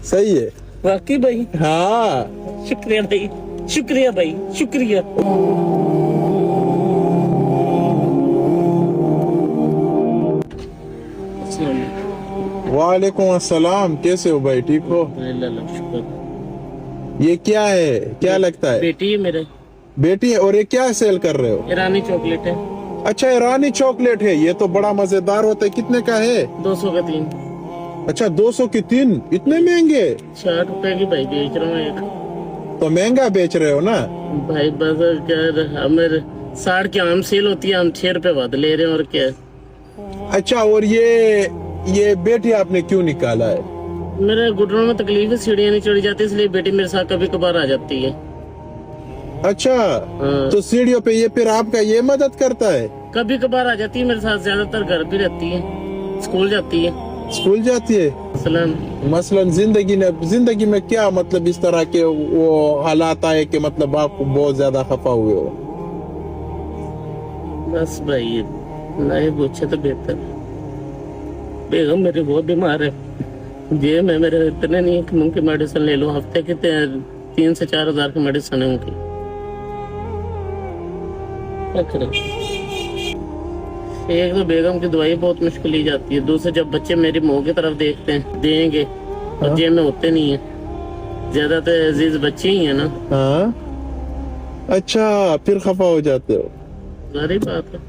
सही है। वाकई भाई? हाँ शुक्रिया भाई, शुक्रिया भाई, शुक्रिया। वालेकुम अस्सलाम, कैसे हो भाई, ठीक हो? शुक्र। ये क्या है, क्या लगता है? बेटी है मेरे। बेटी है? और ये क्या सेल कर रहे हो? ईरानी चॉकलेट है। अच्छा, ईरानी चॉकलेट है, ये तो बड़ा मजेदार होता है। कितने का है? 200 का 3। अच्छा 200 की 3, इतने महंगे? 60 रुपए की भाई बेच रहा हूँ एक। तो महंगा बेच रहे हो ना भाई? बस क्या, हमें 60 की आम सेल होती है, हम 6 रुपए बाद ले रहे हैं, और क्या। अच्छा, और ये बेटी आपने क्यों निकाला है? मेरे घुटनों में तकलीफ है, सीढ़ियाँ नहीं चढ़ी जाती, इसलिए बेटी मेरे साथ कभी कभार आ जाती है। अच्छा हाँ। तो सीढ़ियों पे ये फिर आपका ये मदद करता है? कभी कभार आ जाती है मेरे साथ, ज्यादातर घर पे रहती है, स्कूल जाती है। स्कूल जाती है? मसलन जिंदगी में क्या मतलब इस तरह के वो हालात आए कि मतलब आप बहुत ज्यादा खफा हुए हो? बस भाई नहीं पूछे तो बेहतर। बेगम मेरी बहुत बीमार है, ये मैं मेरे इतने नहीं कि उनकी मेडिसिन ले लूं, हफ्ते के 3 से 4 हजार की मेडिसिन है उनकी। एक तो बेगम की दवाई बहुत मुश्किल ही जाती है, दूसरे जब बच्चे मेरी मुंह की तरफ देखते हैं देंगे और जेब में होते नहीं है, ज्यादातर अजीज बच्चे ही है ना। हाँ अच्छा, फिर खफा हो जाते हो? सारी बात है।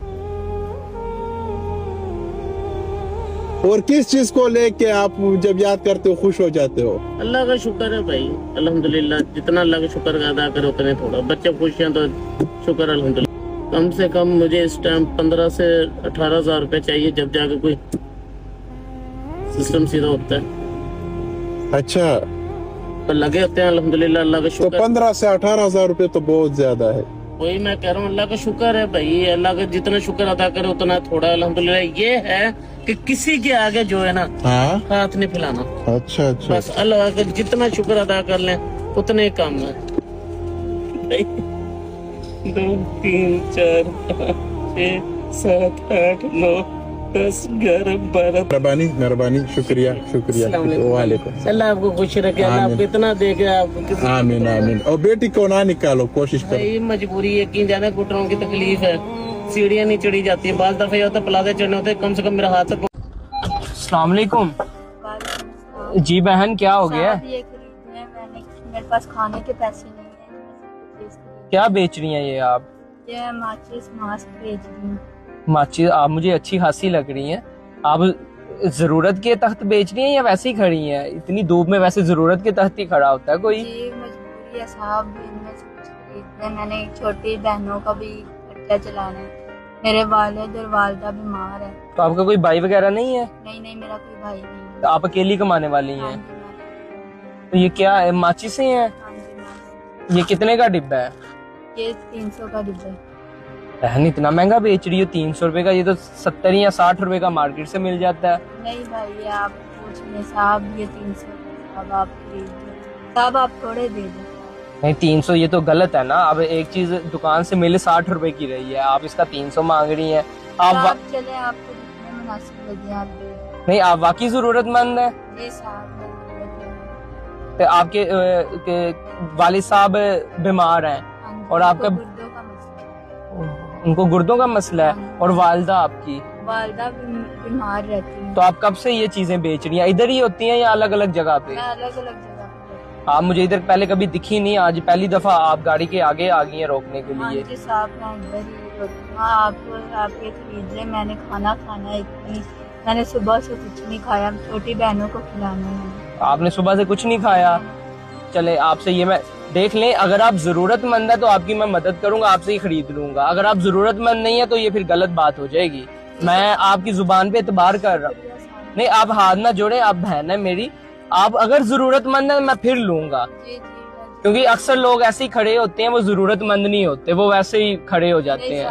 और किस चीज को लेके आप जब याद करते हो खुश हो जाते हो? अल्लाह का शुक्र है भाई, अल्हम्दुलिल्लाह, जितना अल्लाह का शुक्र अदा करे उतने थोड़ा। बच्चे खुश हैं तो शुक्र अल्हम्दुलिल्लाह। कम से कम मुझे इस टाइम 15 से 18 हजार रुपए चाहिए, जब जाके कोई सिस्टम सीधा होता है। अच्छा, तो लगे होते हैं अल्हम्दुलिल्लाह, अल्लाह का तो शुक्र। 15 से 18 हजार रुपए तो बहुत ज्यादा है। वही मैं कह रहा हूँ, अल्लाह का शुक्र है भाई, अल्लाह का जितना शुक्र अदा करे उतना थोड़ा अल्हम्दुलिल्लाह। ये है कि किसी के आगे जो है ना, हाँ हाथ नहीं फैलाना। अच्छा अच्छा, बस अल्लाह का जितना शुक्र अदा कर लें उतने कम है। 2 3 4 5 6 7 8 9 10 11 12। मेहरबानी, शुक्रिया शुक्रिया। वालेकुम। अल्लाह आपको खुश रखे, अल्लाह आपको इतना देखे, आपको आमीन आमीन। और बेटी को ना निकालो, कोशिश करो। भाई मजबूरी है कि ज्यादा घुटनों की तकलीफ है, सीढ़ियाँ नहीं चढ़ी जाती है, बाल दफे होता प्लाजे चढ़ने होते, कम से कम मेरा हाथ तक। अस्सलाम वालेकुम। जी बहन, क्या हो गया? ये खरीदने मैंने, मेरे पास खाने के पैसे नहीं है। क्या बेच रही हैं ये आप? ये माचिस मास्क बेच रही हूँ। माचिस? आप मुझे अच्छी खासी लग रही हैं। आप जरूरत के तहत बेच रही हैं या वैसे ही खड़ी हैं? इतनी धूप में वैसे जरूरत के तहत ही खड़ा होता है कोई? जी मजबूरी है साहब, इनमें से कुछ खरीदने। मैंने छोटी बहनों का भी खर्चा चलाना है, मेरे वालिद और वालदा बीमार है। तो आपका कोई भाई वगैरह नहीं है? नहीं, मेरा कोई भाई नहीं है। तो आप अकेली कमाने वाली हाँ हैं? जी, तो ये क्या है, माचिस हैं? हाँ जी, ये कितने का डिब्बा है? ये 300 का डिब्बा है। बहन इतना महंगा बेच रही हो, 300 रुपए का? ये तो 70 या 60 रुपए का मार्केट से मिल जाता है। नहीं भाई, ये आप पूछ लें साहब, ये 300 साहब आप खरीद लो साहब, आप थोड़े दे दो। नहीं 300 ये तो गलत है ना। अब एक चीज दुकान से मिले 60 रुपए की रही है, आप इसका 300 मांग रही हैं। आप चले, आपको जितने मुनासिब लगे आप दे दो। नहीं, आप वाकई जरूरतमंद है? जी साहब, तो आपके वालिद साहब बीमार हैं और आपका गुर्दों का मसला है। उनको गुर्दों का मसला है, और वालदा आपकी? वालदा बीमार रहती है। तो आप कब से ये चीजें बेच रही हैं? इधर ही होती हैं या अलग अलग जगह पे? मैं अलग अलग जगह पे। आप मुझे इधर पहले कभी दिखी नहीं, आज पहली दफा आप गाड़ी के आगे आ गई हैं रोकने के लिए। जी साहब, मैं इधर ही होती हूँ। आप ये खरीद रहे, मैंने खाना खाना है, इतनी मैंने सुबह से कुछ नहीं खाया, छोटी बहनों को खिलाना है। आपने सुबह से कुछ नहीं खाया? चले आपसे ये मैं देख लें, अगर आप जरूरतमंद है तो आपकी मैं मदद करूंगा, आपसे ही खरीद लूंगा। अगर आप जरूरतमंद नहीं है तो ये फिर गलत बात हो जाएगी। मैं आपकी जुबान पे एतबार कर रहा हूँ। नहीं, आप हाथ ना जोड़े, आप बहन है मेरी। आप अगर जरूरतमंद है मैं फिर लूंगा, क्योंकि अक्सर लोग ऐसे ही खड़े होते हैं, वो जरूरतमंद नहीं होते, वो वैसे ही खड़े हो जाते हैं।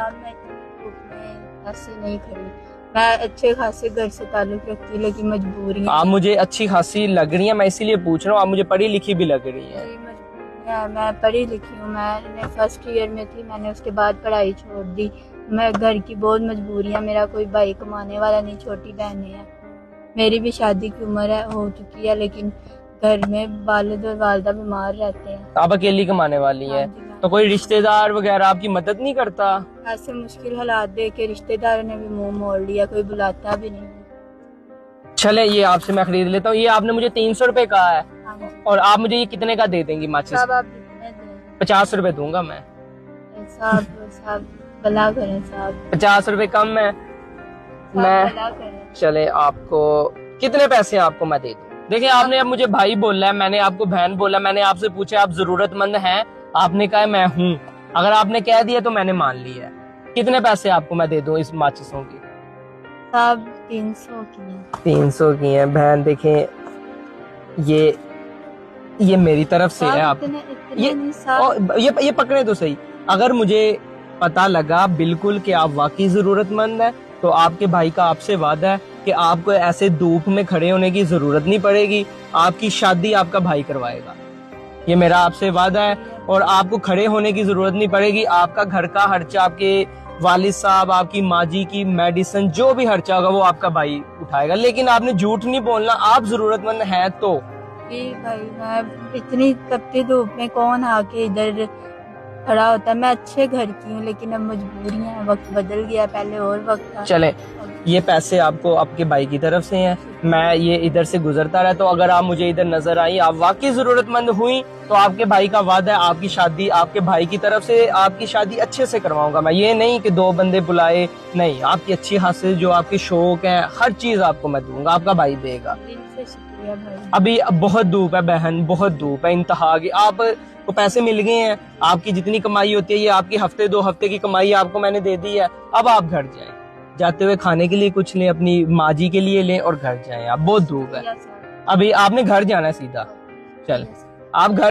ऐसे नहीं खड़ी, मैं अच्छे खासे घर से ताल्लुक रखती हूँ, लेकिन मजबूरी है। आप मुझे अच्छी खासी लग रही है, मैं इसीलिए पूछ रहा हूँ। आप मुझे पढ़ी लिखी भी लग रही है। मैं पढ़ी लिखी हूँ, मैं फर्स्ट ईयर में थी, मैंने उसके बाद पढ़ाई छोड़ दी। मैं घर की बहुत मजबूरी है, मेरा कोई भाई कमाने वाला नहीं, छोटी बहनें हैं। मेरी भी शादी की उम्र है, हो चुकी है, लेकिन घर में वालिद और वालदा बीमार रहते हैं। आप अकेली कमाने वाली हैं, हाँ जी, तो कोई रिश्तेदार वगैरह आपकी मदद नहीं करता? ऐसे मुश्किल हालात देख के रिश्तेदारों ने भी मुंह मोड़ लिया, कोई बुलाता भी नहीं। चले ये आपसे मैं खरीद लेता हूँ। ये आपने मुझे 300 रुपए कहा है, हाँ जी। और आप मुझे ये कितने का दे देंगी माचिस? साहब आप कितने दें? 50 रुपए दूंगा मैं। साहब साहब भला करें साहब, 50 रुपए कम है। साहब मैं भला करें। चले आपको कितने पैसे आपको मैं दे दूं? देखिए आपने अब मुझे भाई बोला है, मैंने आपको बहन बोला, मैंने आपसे पूछा आप जरूरतमंद हैं, आपने कहा मैं हूँ। अगर आपने कह दिया तो मैंने मान लिया है। कितने पैसे आपको मैं दे दूं इस माचिसों की? साहब 300 की है। 300 की है बहन। देखें ये मेरी तरफ से है। साहब आप इतने ये नहीं साहब। ये पकड़े तो सही। अगर मुझे पता लगा बिल्कुल कि आप वाकई जरूरतमंद है, तो आपके भाई का आपसे वादा है कि आपको ऐसे धूप में खड़े होने की जरूरत नहीं पड़ेगी। आपकी शादी आपका भाई करवाएगा, ये मेरा आपसे वादा है। और आपको खड़े होने की जरूरत नहीं पड़ेगी। आपका घर का खर्चा, आपके वालिद साहब, आपकी माँ जी की मेडिसिन, जो भी खर्चा होगा वो आपका भाई उठाएगा। लेकिन आपने झूठ नहीं बोलना, आप जरूरतमंद हैं तो। जी भाई, मैं इतनी तपती धूप में कौन आके इधर खड़ा होता है। मैं अच्छे घर की हूँ, लेकिन अब मजबूरियां हैं, वक्त बदल गया, पहले और वक्त था। चले ये पैसे आपको आपके भाई की तरफ से हैं। मैं ये इधर से गुजरता रहा, तो अगर आप मुझे इधर नजर आई, आप वाकई जरूरतमंद हुई, तो आपके भाई का वादा है आपकी शादी, आपके भाई की तरफ से आपकी शादी अच्छे से करवाऊंगा मैं। ये नहीं कि 2 बंदे बुलाए, नहीं, आपकी अच्छी हासिल जो आपके शौक हैं, हर चीज आपको मैं दूंगा, आपका भाई देगा। दिल से शुक्रिया भाई। अभी बहुत धूप है बहन, बहुत धूप है, इंतहा की। आप को पैसे मिल गए हैं, आपकी जितनी कमाई होती है ये आपकी हफ्ते 2 हफ्ते की कमाई आपको मैंने दे दी है। अब आप घर जाएं, जाते हुए खाने के लिए कुछ लें, अपनी माँ जी के लिए लें और घर जाएं। आप बहुत धूप है, अभी आपने घर जाना है सीधा। चल आप घर